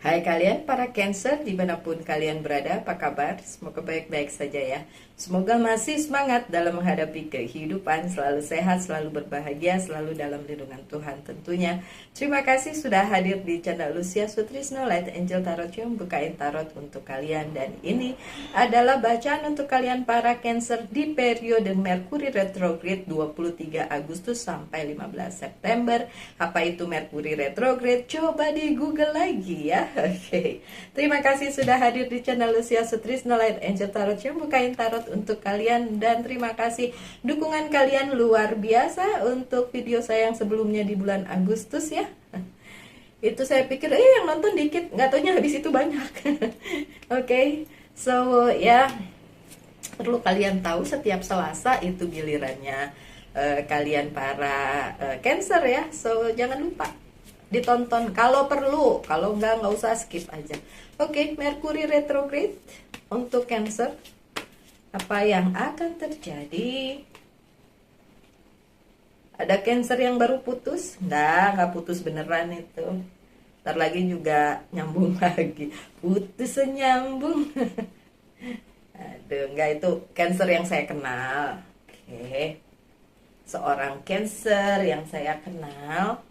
Hai kalian para Cancer dimanapun kalian berada, apa kabar? Semoga baik-baik saja ya. Semoga masih semangat dalam menghadapi kehidupan, selalu sehat, selalu berbahagia, selalu dalam lindungan Tuhan tentunya. Terima kasih sudah hadir di channel Lucia Sutrisno Light Angel Tarot yang bukain tarot untuk kalian. Dan ini adalah bacaan untuk kalian para Cancer di periode Merkuri retrograde 23 Agustus sampai 15 September. Apa itu Merkuri retrograde? Coba di Google lagi ya. Oke, terima kasih sudah hadir di channel Lucia Sutrisno Light Angel Tarot yang bukain tarot untuk kalian. Dan terima kasih dukungan kalian luar biasa untuk video saya yang sebelumnya di bulan Agustus ya. Itu saya pikir yang nonton dikit, nggak taunya habis itu banyak. Oke, so ya, perlu kalian tahu setiap Selasa itu gilirannya kalian para Cancer ya. So jangan lupa ditonton kalau perlu, kalau nggak usah skip aja. Oke, Merkuri retrograde untuk Cancer, apa yang akan terjadi? Ada Cancer yang baru putus? Nggak putus beneran itu. Ntar lagi juga nyambung lagi, putus nyambung. Aduh, nggak, itu Cancer yang saya kenal. Oke, seorang Cancer yang saya kenal,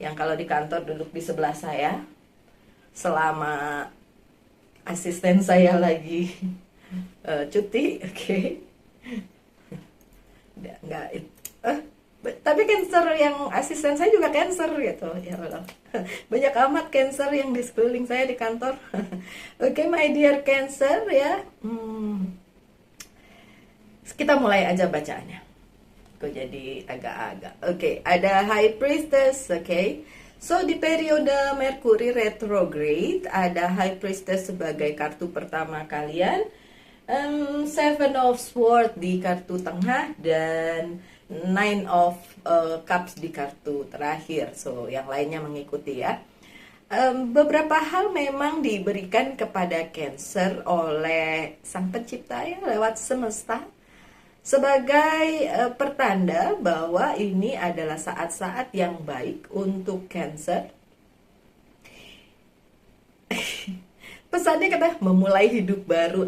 yang kalau di kantor duduk di sebelah saya selama asisten saya lagi cuti. Oke. Enggak, tapi Cancer yang asisten saya juga Cancer gitu ya Allah. Banyak amat Cancer yang di sekeliling saya di kantor. Oke, my dear Cancer ya, kita mulai aja bacaannya. Jadi agak-agak. Oke, ada High Priestess. Oke, so di periode Merkuri retrograde ada High Priestess sebagai kartu pertama kalian, Seven of Swords di kartu tengah, dan Nine of Cups di kartu terakhir. So yang lainnya mengikuti ya. Beberapa hal memang diberikan kepada Cancer oleh Sang Pencipta ya, lewat semesta, sebagai pertanda bahwa ini adalah saat-saat yang baik untuk Cancer. Pesannya kata memulai hidup baru.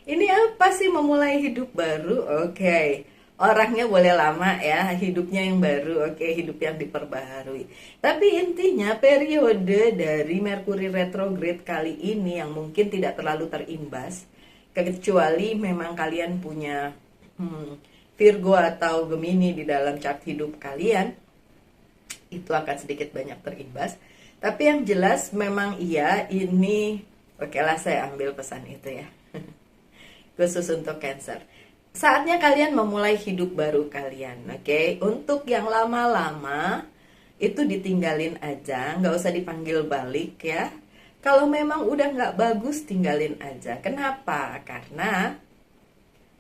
Ini apa sih memulai hidup baru? Oke, orangnya boleh lama ya, hidupnya yang baru. Oke, hidup yang diperbaharui. Tapi intinya periode dari Merkuri retrograde kali ini yang mungkin tidak terlalu terimbas, kecuali memang kalian punya Virgo atau Gemini di dalam chart hidup kalian, itu akan sedikit banyak terimbas. Tapi yang jelas memang iya, ini oke lah, saya ambil pesan itu ya. Khusus untuk Cancer, saatnya kalian memulai hidup baru kalian. Oke, untuk yang lama-lama itu ditinggalin aja, nggak usah dipanggil balik ya. Kalau memang udah nggak bagus, tinggalin aja. Kenapa? Karena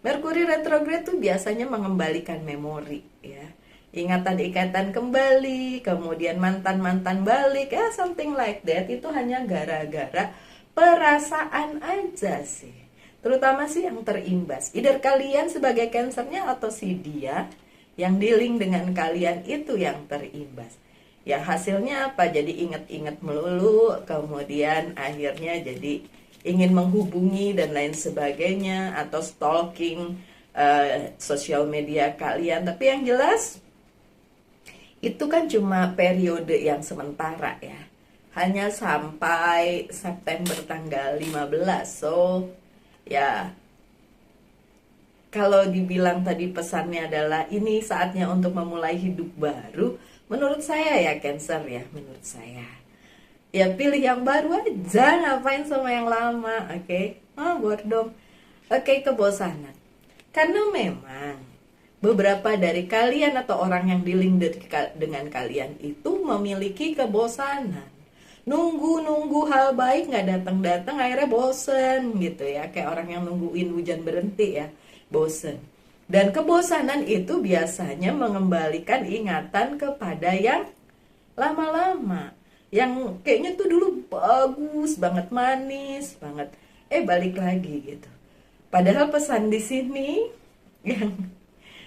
Merkuri retrograde tuh biasanya mengembalikan memori ya, ingatan-ingatan kembali, kemudian mantan-mantan balik ya, something like that. Itu hanya gara-gara perasaan aja sih, terutama sih yang terimbas, either kalian sebagai Cancernya atau si dia yang dealing dengan kalian itu yang terimbas. Ya hasilnya apa? Jadi inget-inget melulu, kemudian akhirnya jadi ingin menghubungi dan lain sebagainya, atau stalking sosial media kalian. Tapi yang jelas itu kan cuma periode yang sementara ya, hanya sampai September tanggal 15. So ya, kalau dibilang tadi pesannya adalah ini saatnya untuk memulai hidup baru, menurut saya ya Cancer ya, menurut saya ya pilih yang baru aja, ngapain sama yang lama. Oke, boredom. Oke, kebosanan. Karena memang beberapa dari kalian atau orang yang dealing dengan kalian itu memiliki kebosanan. Nunggu hal baik nggak datang-datang, akhirnya bosen gitu ya. Kayak orang yang nungguin hujan berhenti ya, bosen. Dan kebosanan itu biasanya mengembalikan ingatan kepada yang lama-lama, yang kayaknya tuh dulu bagus banget, manis banget, balik lagi gitu. Padahal pesan di sini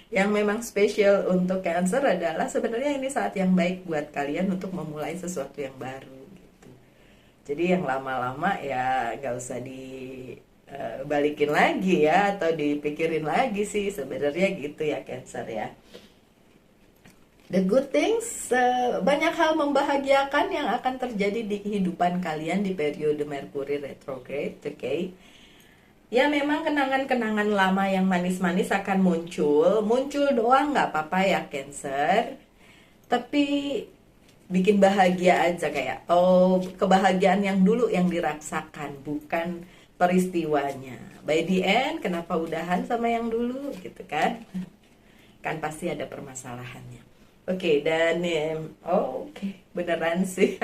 yang memang spesial untuk Cancer adalah sebenarnya ini saat yang baik buat kalian untuk memulai sesuatu yang baru gitu. Jadi yang lama-lama ya nggak usah dibalikin lagi ya, atau dipikirin lagi sih sebenarnya gitu ya Cancer ya. The good things, banyak hal membahagiakan yang akan terjadi di kehidupan kalian di periode Mercury retrograde, oke? Okay? Ya memang kenangan-kenangan lama yang manis-manis akan muncul doang nggak apa-apa ya Cancer. Tapi bikin bahagia aja, kayak kebahagiaan yang dulu yang dirasakan, bukan peristiwanya. By the end, kenapa udahan sama yang dulu gitu kan? Kan pasti ada permasalahannya. Oke, dan beneran sih.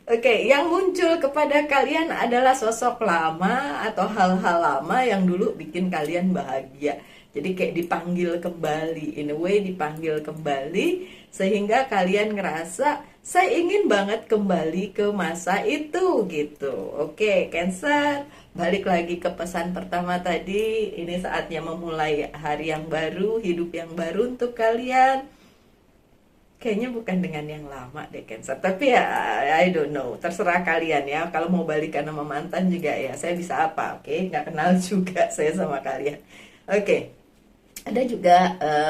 Oke, yang muncul kepada kalian adalah sosok lama atau hal-hal lama yang dulu bikin kalian bahagia. Jadi kayak dipanggil kembali, in a way dipanggil kembali, sehingga kalian ngerasa saya ingin banget kembali ke masa itu gitu. Oke, Cancer, balik lagi ke pesan pertama tadi. Ini saatnya memulai hari yang baru, hidup yang baru untuk kalian. Kayaknya bukan dengan yang lama deh Cancer, tapi ya I don't know, terserah kalian ya. Kalau mau balikan sama mantan juga ya saya bisa apa, oke? Nggak kenal juga saya sama kalian. Oke. Ada juga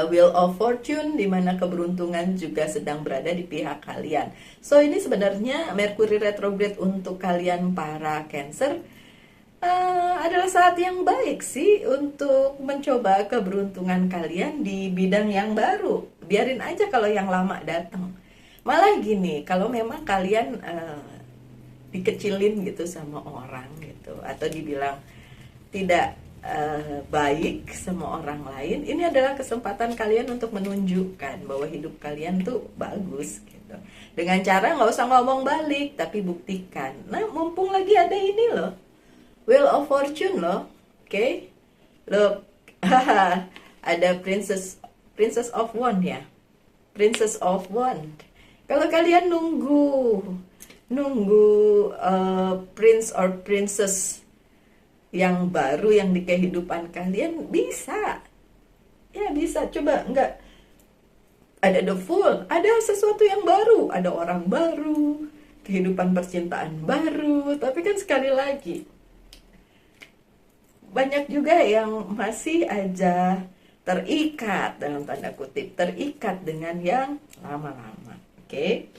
Wheel of Fortune, di mana keberuntungan juga sedang berada di pihak kalian. So ini sebenarnya Mercury retrograde untuk kalian para Cancer adalah saat yang baik sih untuk mencoba keberuntungan kalian di bidang yang baru. Biarin aja kalau yang lama datang. Malah gini, kalau memang kalian dikecilin gitu sama orang gitu, atau dibilang tidak baik sama orang lain, ini adalah kesempatan kalian untuk menunjukkan bahwa hidup kalian tuh bagus gitu. Dengan cara nggak usah ngomong balik, tapi buktikan. Nah, mumpung lagi ada ini loh, Wheel of Fortune loh, oke? Look, ada Princess of Wand ya, Princess of Wand. Kalau kalian nunggu Prince or Princess yang baru yang di kehidupan kalian, bisa ya, bisa. Coba, nggak ada the Fool, ada sesuatu yang baru, ada orang baru, kehidupan percintaan baru. Tapi kan sekali lagi banyak juga yang masih aja terikat, dalam tanda kutip terikat dengan yang lama-lama. Oke?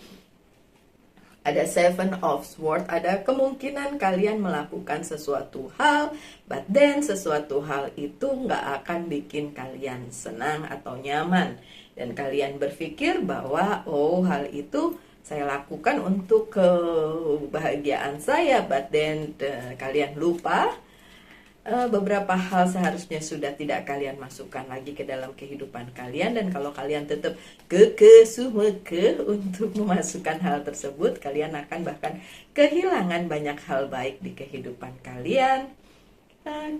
Ada Seven of Swords, ada kemungkinan kalian melakukan sesuatu hal, but then sesuatu hal itu nggak akan bikin kalian senang atau nyaman. Dan kalian berpikir bahwa, hal itu saya lakukan untuk kebahagiaan saya, but then kalian lupa beberapa hal seharusnya sudah tidak kalian masukkan lagi ke dalam kehidupan kalian. Dan kalau kalian tetap sumeke untuk memasukkan hal tersebut, kalian akan bahkan kehilangan banyak hal baik di kehidupan kalian.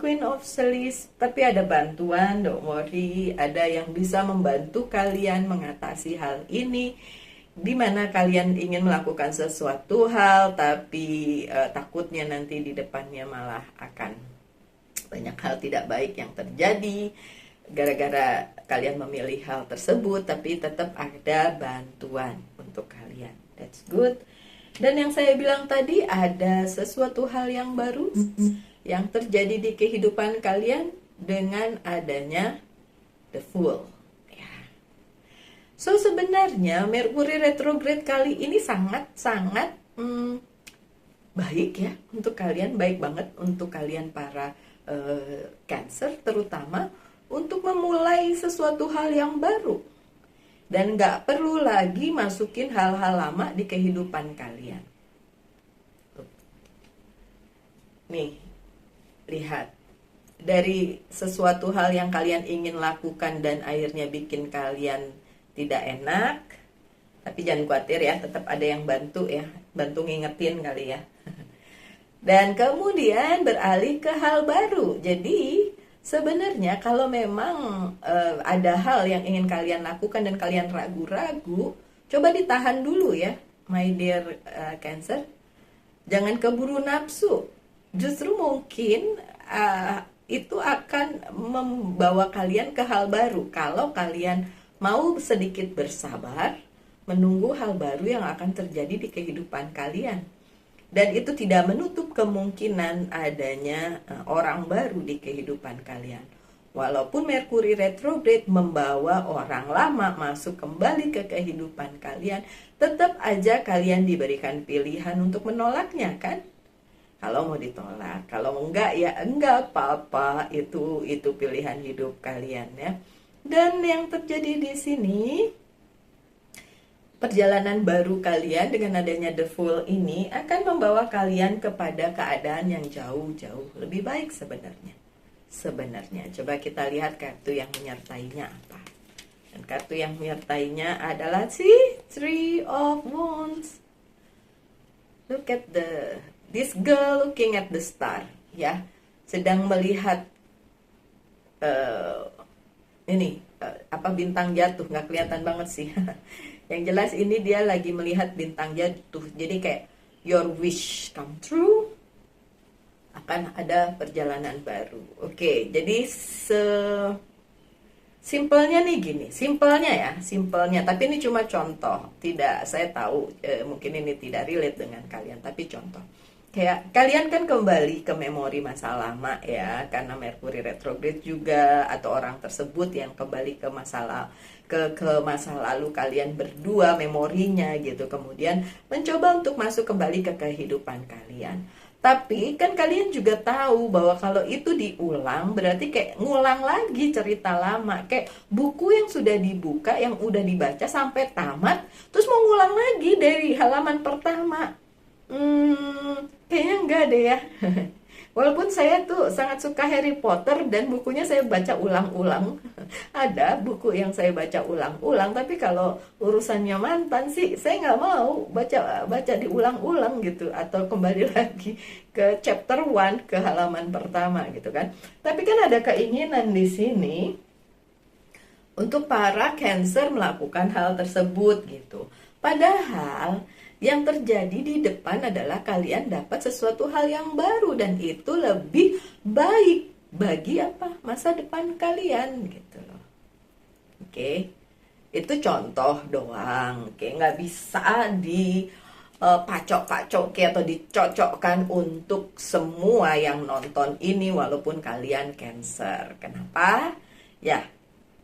Queen of Swords, tapi ada bantuan, don't worry, ada yang bisa membantu kalian mengatasi hal ini. Dimana kalian ingin melakukan sesuatu hal, tapi takutnya nanti di depannya malah akan banyak hal tidak baik yang terjadi gara-gara kalian memilih hal tersebut, tapi tetap ada bantuan untuk kalian. That's good. Dan yang saya bilang tadi, ada sesuatu hal yang baru yang terjadi di kehidupan kalian dengan adanya the Fool. So sebenarnya Mercury retrograde kali ini sangat-sangat baik ya untuk kalian, baik banget untuk kalian para Cancer, terutama untuk memulai sesuatu hal yang baru. Dan gak perlu lagi masukin hal-hal lama di kehidupan kalian. Nih, lihat. Dari sesuatu hal yang kalian ingin lakukan dan akhirnya bikin kalian tidak enak, tapi jangan khawatir ya, tetap ada yang bantu ya, bantu ngingetin kali ya. Dan kemudian beralih ke hal baru. Jadi sebenarnya kalau memang ada hal yang ingin kalian lakukan dan kalian ragu-ragu, coba ditahan dulu ya, my dear Cancer. Jangan keburu nafsu. Justru mungkin itu akan membawa kalian ke hal baru kalau kalian mau sedikit bersabar menunggu hal baru yang akan terjadi di kehidupan kalian. Dan itu tidak menutup kemungkinan adanya orang baru di kehidupan kalian. Walaupun Merkuri retrograde membawa orang lama masuk kembali ke kehidupan kalian, tetap aja kalian diberikan pilihan untuk menolaknya kan? Kalau mau ditolak, kalau enggak ya enggak apa-apa, itu pilihan hidup kalian ya. Dan yang terjadi di sini, perjalanan baru kalian dengan adanya The Fool ini akan membawa kalian kepada keadaan yang jauh-jauh lebih baik sebenarnya. Coba kita lihat kartu yang menyertainya apa. Dan kartu yang menyertainya adalah si Three of Wands. Look at this girl looking at the star, ya, sedang melihat bintang jatuh, nggak kelihatan banget sih. Yang jelas ini dia lagi melihat bintang jatuh. Jadi kayak your wish come true, akan ada perjalanan baru. Oke, jadi simpelnya nih gini, simpelnya, tapi ini cuma contoh. Tidak, saya tahu mungkin ini tidak relate dengan kalian, tapi contoh. Kayak kalian kan kembali ke memori masa lama ya, karena Merkuri retrograde juga, atau orang tersebut yang kembali ke masa lalu kalian berdua memorinya gitu, kemudian mencoba untuk masuk kembali ke kehidupan kalian. Tapi kan kalian juga tahu bahwa kalau itu diulang berarti kayak ngulang lagi cerita lama, kayak buku yang sudah dibuka, yang udah dibaca sampai tamat, terus mau ngulang lagi dari halaman pertama. Kayaknya enggak deh ya. Walaupun saya tuh sangat suka Harry Potter dan bukunya saya baca ulang-ulang. Ada buku yang saya baca ulang-ulang, tapi kalau urusannya mantan sih saya nggak mau baca diulang-ulang gitu, atau kembali lagi ke chapter 1 ke halaman pertama gitu kan. Tapi kan ada keinginan di sini untuk para Cancer melakukan hal tersebut gitu. Padahal yang terjadi di depan adalah kalian dapat sesuatu hal yang baru, dan itu lebih baik bagi masa depan kalian gitu loh. Oke, itu contoh doang. Oke, nggak bisa dipacok-pacok atau dicocokkan untuk semua yang nonton ini, walaupun kalian Cancer. Kenapa? Ya,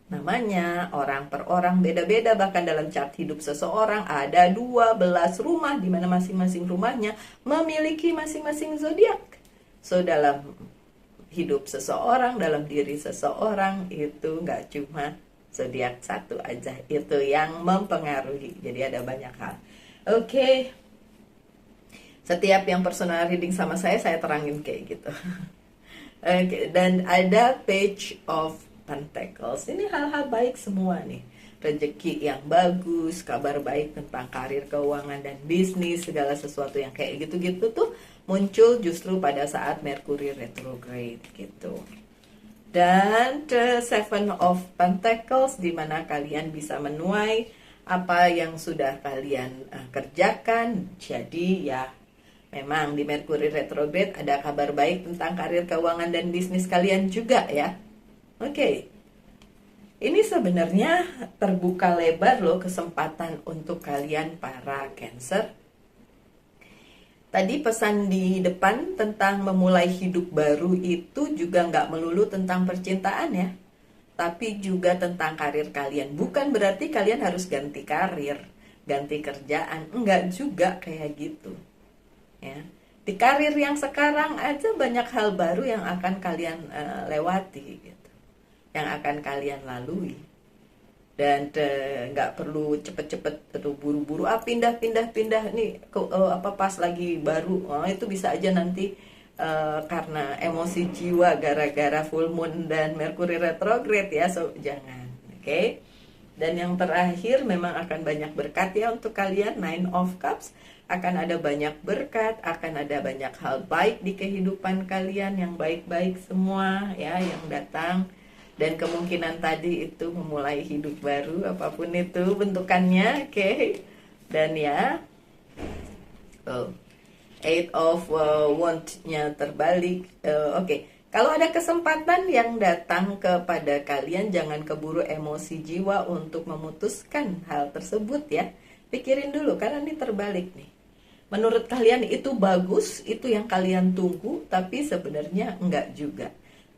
namanya orang per orang beda-beda. Bahkan dalam chart hidup seseorang ada 12 rumah, di mana masing-masing rumahnya memiliki masing-masing zodiak. So dalam hidup seseorang, dalam diri seseorang, itu nggak cuma zodiak satu aja itu yang mempengaruhi. Jadi ada banyak hal. Oke. Setiap yang personal reading sama saya terangin kayak gitu. Oke, dan ada Page of Pentacles. Ini hal-hal baik semua nih. Rezeki yang bagus, kabar baik tentang karir, keuangan, dan bisnis. Segala sesuatu yang kayak gitu-gitu tuh muncul justru pada saat Merkuri retrograde gitu. Dan the Seven of Pentacles, di mana kalian bisa menuai apa yang sudah kalian kerjakan. Jadi ya, memang di Merkuri retrograde ada kabar baik tentang karir, keuangan, dan bisnis kalian juga ya. Oke, ini sebenarnya terbuka lebar loh kesempatan untuk kalian para Cancer. Tadi pesan di depan tentang memulai hidup baru itu juga nggak melulu tentang percintaan ya, tapi juga tentang karir kalian. Bukan berarti kalian harus ganti karir, ganti kerjaan, enggak juga kayak gitu ya. Di karir yang sekarang aja banyak hal baru yang akan kalian lewati gitu, yang akan kalian lalui. Dan nggak perlu cepet-cepet atau buru-buru pindah nih pas lagi baru. Itu bisa aja nanti karena emosi jiwa gara-gara full moon dan Merkuri retrograde ya, so jangan. Oke. Dan yang terakhir, memang akan banyak berkat ya untuk kalian. Nine of Cups, akan ada banyak berkat, akan ada banyak hal baik di kehidupan kalian, yang baik-baik semua ya yang datang. Dan kemungkinan tadi itu memulai hidup baru, apapun itu bentukannya, oke. Dan ya, Eight of Wands-nya terbalik, oke. Kalau ada kesempatan yang datang kepada kalian, jangan keburu emosi jiwa untuk memutuskan hal tersebut ya. Pikirin dulu, karena ini terbalik nih. Menurut kalian itu bagus, itu yang kalian tunggu, tapi sebenarnya enggak juga.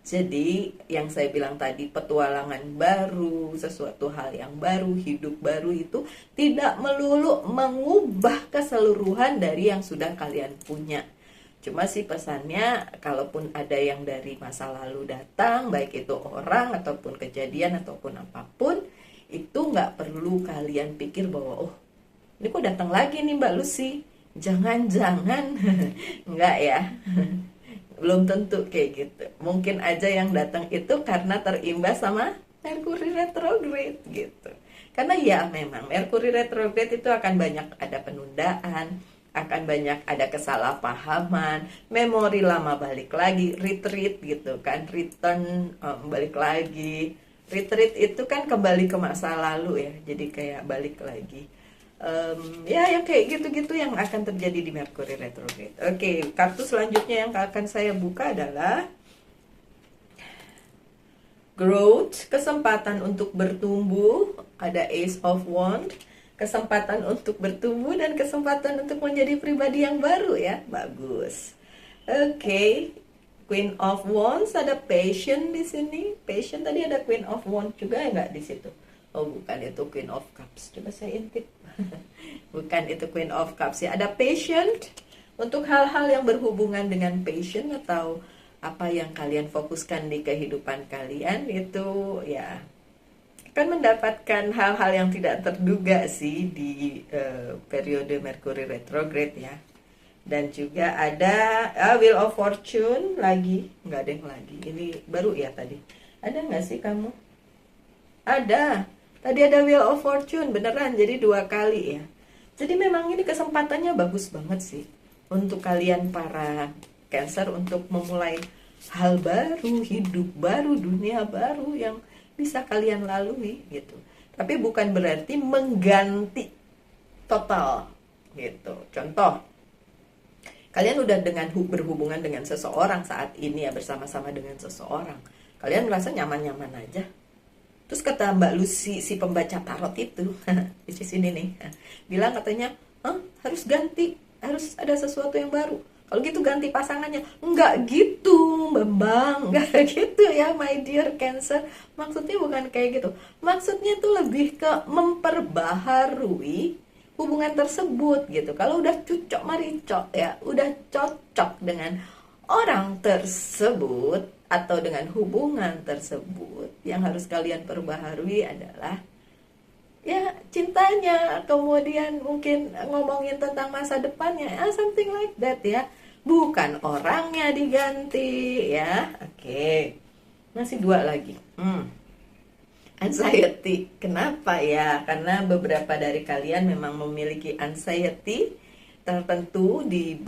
Jadi yang saya bilang tadi, petualangan baru, sesuatu hal yang baru, hidup baru itu tidak melulu mengubah keseluruhan dari yang sudah kalian punya. Cuma sih pesannya, kalaupun ada yang dari masa lalu datang, baik itu orang ataupun kejadian ataupun apapun, itu nggak perlu kalian pikir bahwa, oh ini kok datang lagi nih Mbak Lucy, jangan-jangan nggak ya. Belum tentu kayak gitu. Mungkin aja yang datang itu karena terimbas sama Mercury retrograde gitu. Karena ya memang Mercury retrograde itu akan banyak ada penundaan, akan banyak ada kesalahpahaman, memori lama balik lagi, retreat gitu kan, return balik lagi. Retreat itu kan kembali ke masa lalu ya, jadi kayak balik lagi. Ya yang kayak gitu-gitu yang akan terjadi di Mercury retrograde. Oke, kartu selanjutnya yang akan saya buka adalah growth, kesempatan untuk bertumbuh. Ada Ace of Wands, kesempatan untuk bertumbuh dan kesempatan untuk menjadi pribadi yang baru ya. Bagus. Oke, Queen of Wands, ada passion di sini. Passion tadi ada Queen of Wands juga ya, nggak di situ? Oh bukan, itu Queen of Cups. Coba saya intip. Bukan, itu Queen of Cups ya. Ada patient untuk hal-hal yang berhubungan dengan passion atau apa yang kalian fokuskan di kehidupan kalian itu ya akan mendapatkan hal-hal yang tidak terduga sih di periode Mercury retrograde ya. Dan juga ada Wheel of Fortune lagi, nggak ada yang lagi. Ini baru ya tadi. Ada nggak sih kamu? Ada. Tadi ada Wheel of Fortune, beneran, jadi 2 kali ya. Jadi memang ini kesempatannya bagus banget sih untuk kalian para Cancer untuk memulai hal baru, hidup baru, dunia baru yang bisa kalian lalui gitu. Tapi bukan berarti mengganti total gitu. Contoh, kalian udah berhubungan dengan seseorang saat ini ya, bersama-sama dengan seseorang. Kalian merasa nyaman-nyaman aja. Terus kata Mbak Lucy, si pembaca tarot itu, di sini nih, bilang katanya, harus ganti, harus ada sesuatu yang baru. Kalau gitu ganti pasangannya. Enggak gitu, Bambang. Enggak gitu ya, my dear Cancer. Maksudnya bukan kayak gitu. Maksudnya tuh lebih ke memperbaharui hubungan tersebut gitu. Kalau udah cucok maricok ya, udah cocok dengan orang tersebut atau dengan hubungan tersebut, yang harus kalian perbaharui adalah ya cintanya, kemudian mungkin ngomongin tentang masa depannya, something like that ya, bukan orangnya diganti ya. Oke, masih 2 lagi. Anxiety, kenapa ya? Karena beberapa dari kalian memang memiliki anxiety tertentu di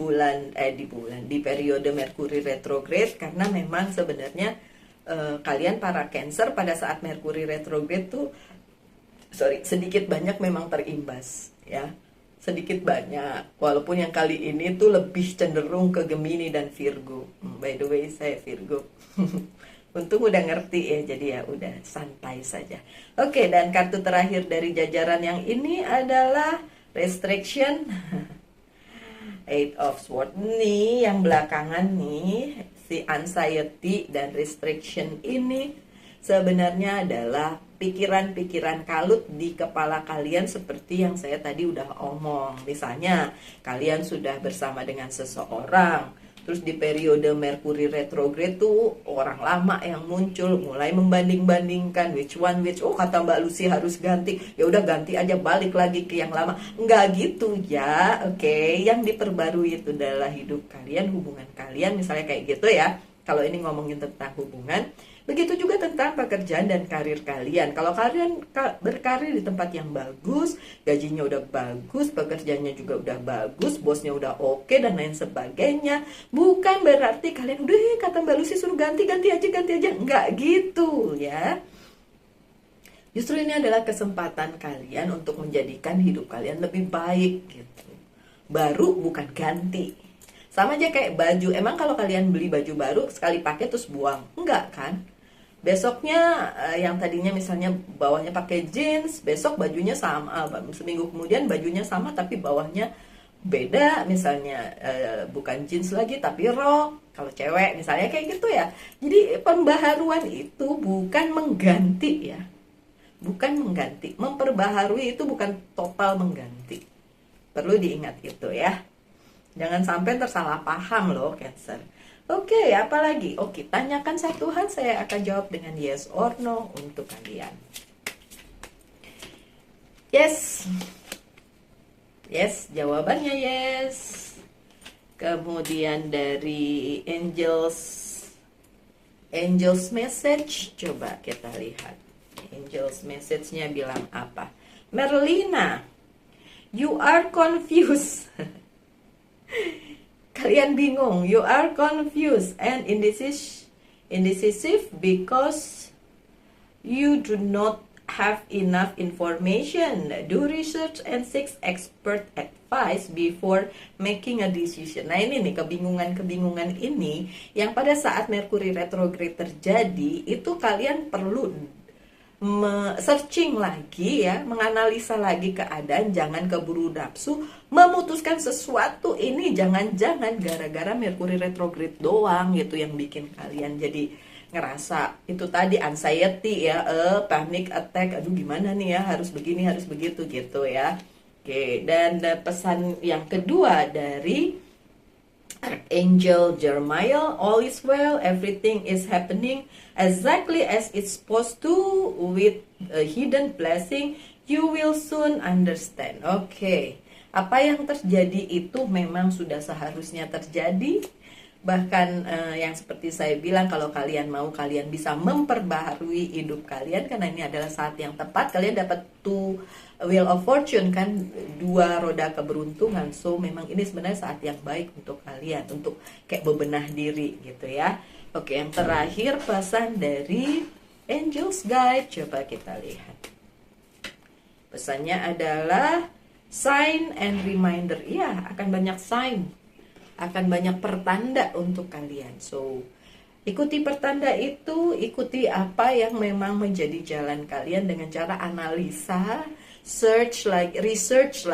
periode Mercury retrograde, karena memang sebenarnya kalian para Cancer pada saat Mercury retrograde tuh sedikit banyak memang terimbas ya, sedikit banyak, walaupun yang kali ini tuh lebih cenderung ke Gemini dan Virgo. By the way saya Virgo. Untung udah ngerti ya, jadi ya udah santai saja. Oke, dan kartu terakhir dari jajaran yang ini adalah restriction. Eight of Swords nih yang belakangan nih, si anxiety dan restriction ini sebenarnya adalah pikiran-pikiran kalut di kepala kalian, seperti yang saya tadi udah omong. Misalnya kalian sudah bersama dengan seseorang, terus di periode Mercury retrograde tuh orang lama yang muncul, mulai membanding-bandingkan kata Mbak Lucy harus ganti, ya udah ganti aja, balik lagi ke yang lama. Enggak gitu ya. Oke, yang diperbarui itu adalah hidup kalian, hubungan kalian, misalnya kayak gitu ya. Kalau ini ngomongin tentang hubungan, begitu juga tentang pekerjaan dan karir kalian. Kalau kalian berkarir di tempat yang bagus, gajinya udah bagus, pekerjaannya juga udah bagus, bosnya udah oke, dan lain sebagainya, bukan berarti kalian udah kata Mbak Lucy suruh ganti aja. Enggak gitu ya. Justru ini adalah kesempatan kalian untuk menjadikan hidup kalian lebih baik gitu. Baru, bukan ganti. Sama aja kayak baju. Emang kalau kalian beli baju baru sekali pakai terus buang? Enggak kan? Besoknya yang tadinya misalnya bawahnya pakai jeans, besok bajunya sama, seminggu kemudian bajunya sama tapi bawahnya beda, misalnya bukan jeans lagi tapi rok kalau cewek misalnya, kayak gitu ya. Jadi pembaharuan itu bukan mengganti ya, bukan mengganti. Memperbaharui itu bukan total mengganti, perlu diingat itu ya, jangan sampai tersalah paham loh Cancer. Oke, apalagi? Oke, tanyakan satu hal, saya akan jawab dengan yes or no untuk kalian. Yes. Yes, jawabannya yes. Kemudian dari Angels message, coba kita lihat. Angels message-nya bilang apa? Merlina, you are confused. Kalian bingung, you are confused and indecisive because you do not have enough information. Do research and seek expert advice before making a decision. Nah ini nih, kebingungan ini yang pada saat Mercury retrograde terjadi, itu kalian perlu searching lagi ya, menganalisa lagi keadaan, jangan keburu nafsu memutuskan sesuatu. Ini jangan-jangan gara-gara Mercury retrograde doang gitu yang bikin kalian jadi ngerasa itu tadi anxiety ya, panic attack, aduh gimana nih ya, harus begini harus begitu gitu ya. Oke, dan pesan yang kedua dari Archangel Jeremiah, all is well, everything is happening exactly as it's supposed to, with a hidden blessing, you will soon understand. Oke, apa yang terjadi itu memang sudah seharusnya terjadi. Bahkan yang seperti saya bilang, kalau kalian mau, kalian bisa memperbaharui hidup kalian, karena ini adalah saat yang tepat. Kalian dapat two wheel of fortune kan, dua roda keberuntungan. So memang ini sebenarnya saat yang baik untuk kalian, untuk kayak bebenah diri gitu ya. Oke, yang terakhir pesan dari Angels Guide, coba kita lihat. Pesannya adalah sign and reminder. Ya, akan banyak sign, akan banyak pertanda untuk kalian. So, ikuti pertanda itu, ikuti apa yang memang menjadi jalan kalian dengan cara analisa, research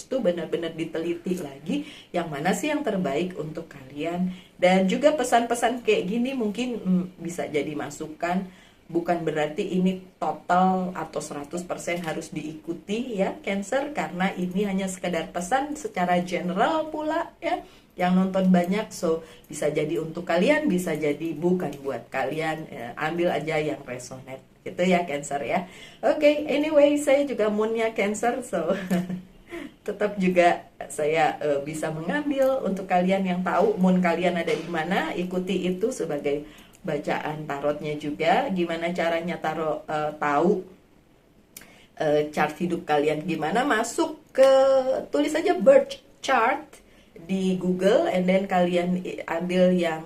itu benar-benar diteliti lagi, yang mana sih yang terbaik untuk kalian. Dan juga pesan-pesan kayak gini mungkin bisa jadi masukan, bukan berarti ini total atau 100% harus diikuti ya Cancer, karena ini hanya sekedar pesan secara general pula ya, yang nonton banyak. So bisa jadi untuk kalian, bisa jadi bukan buat kalian, ambil aja yang resonate gitu ya Cancer ya. Oke, anyway saya juga moonnya Cancer, so tetap juga saya bisa mengambil untuk kalian yang tahu moon kalian ada di mana. Ikuti itu sebagai bacaan tarotnya juga, gimana caranya tahu chart hidup kalian gimana. Masuk ke, tulis aja birth chart di Google, and then kalian ambil yang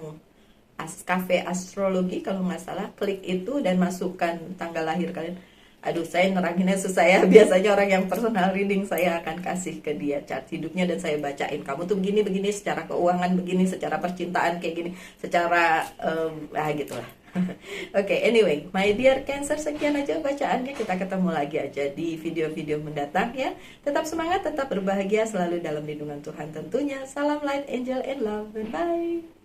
Cafe Astrologi kalau nggak salah, klik itu dan masukkan tanggal lahir kalian. Aduh, saya neranginnya susah ya. Biasanya orang yang personal reading saya akan kasih ke dia chart hidupnya dan saya bacain, kamu tuh begini-begini, secara keuangan begini, secara percintaan kayak gini, secara gitulah. Oke, anyway, my dear Cancer, sekian aja bacaannya. Kita ketemu lagi aja di video-video mendatang ya. Tetap semangat, tetap berbahagia, selalu dalam lindungan Tuhan tentunya. Salam light, angel, and love. Bye-bye.